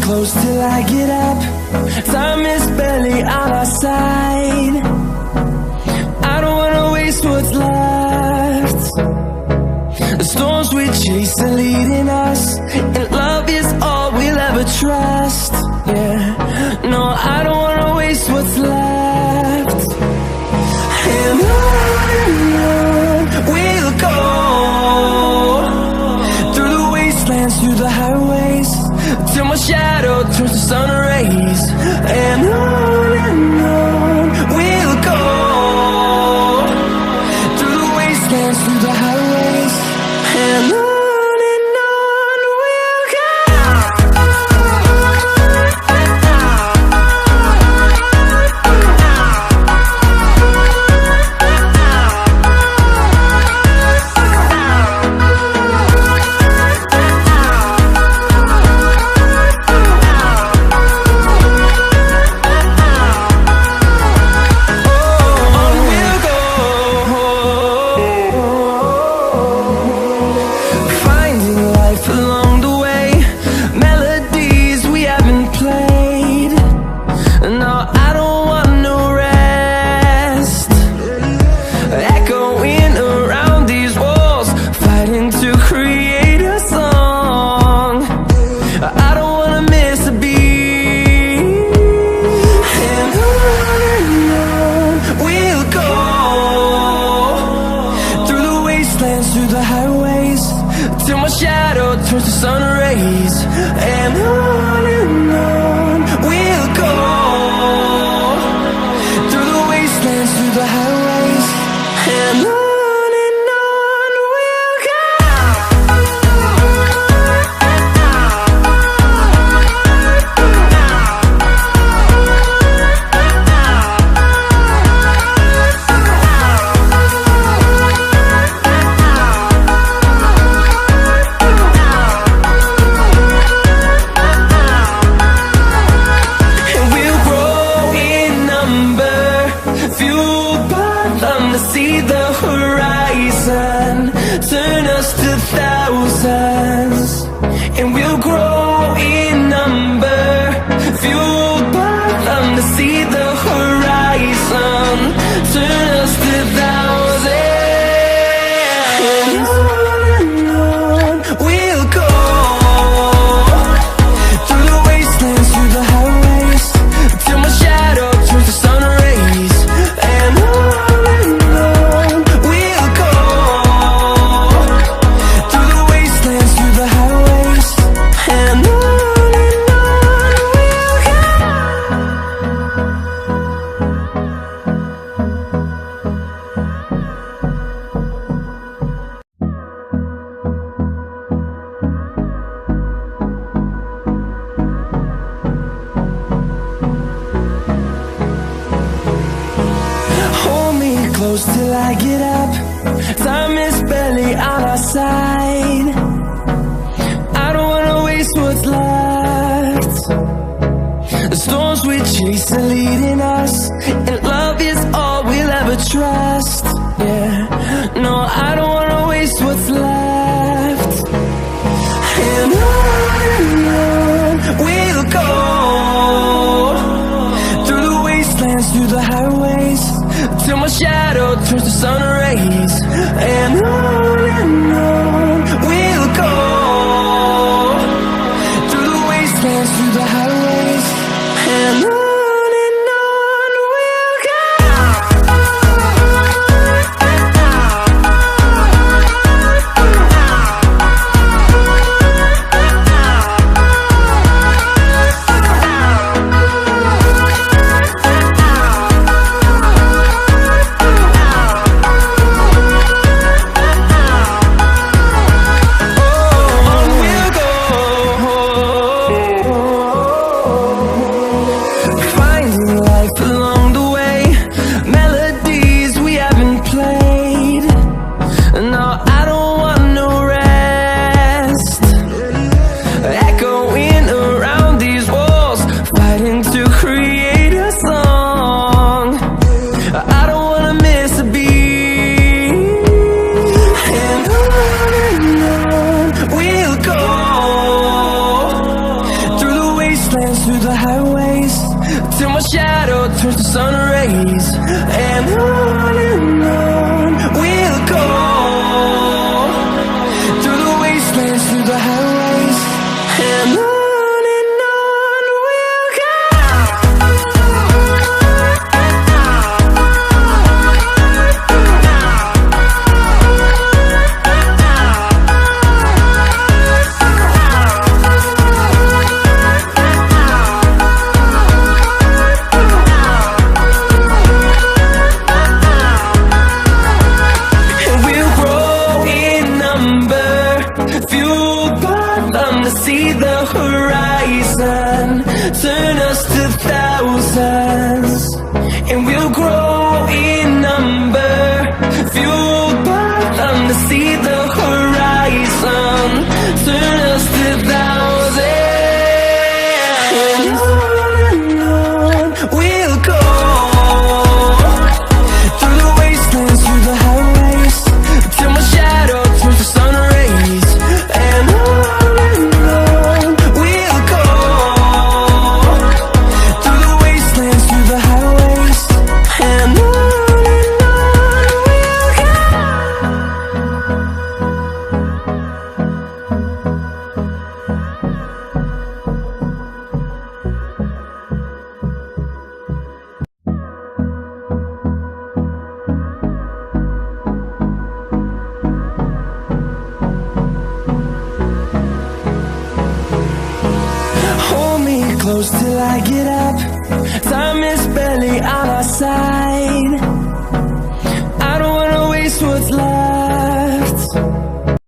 close till I get up. Time is barely on our side. I don't wanna waste what's left. The storms we chase are leading us, and love is all we'll ever trust. Yeah, no, I don't wanna waste what's left. And on we'll go, through the wastelands, through the highways, till my shadow turns to sun rays. And on we'll go, through the wastelands, through the highways, and on we'll go. Through the highways, till my shadow turns to sun rays. And on we'll go, through the wastelands, through the highways, and on we'll go. See the horizon, turn us to thousands, and we'll grow in number, fueled by them. To see the horizon, turn us to thousands, and on we'll go, through the wastelands, through the highways, till my shadow turns to sun rays. And close till I get up. Time is barely on our side. I don't wanna waste what's left. The storms we chase are leading us, and love is all we'll ever trust. Yeah, no, I don't wanna waste what's left. And on we'll go, through the wastelands, through the highways, till my shadow turns to sun rays. And on we'll go, through the wastelands, through the highways, and on sun rays. And on we'll go, through the wastelands, through the highways, and on we'll go. See the horizon, turn us to thousands, and we'll grow in number, fueled by them to see the horizon, turn us to thousands, and on we'll go, through the wastelands, through the highways, till my shadow turns to sun rays, and on close till I get up. Time is barely on our side. I don't wanna waste what's left.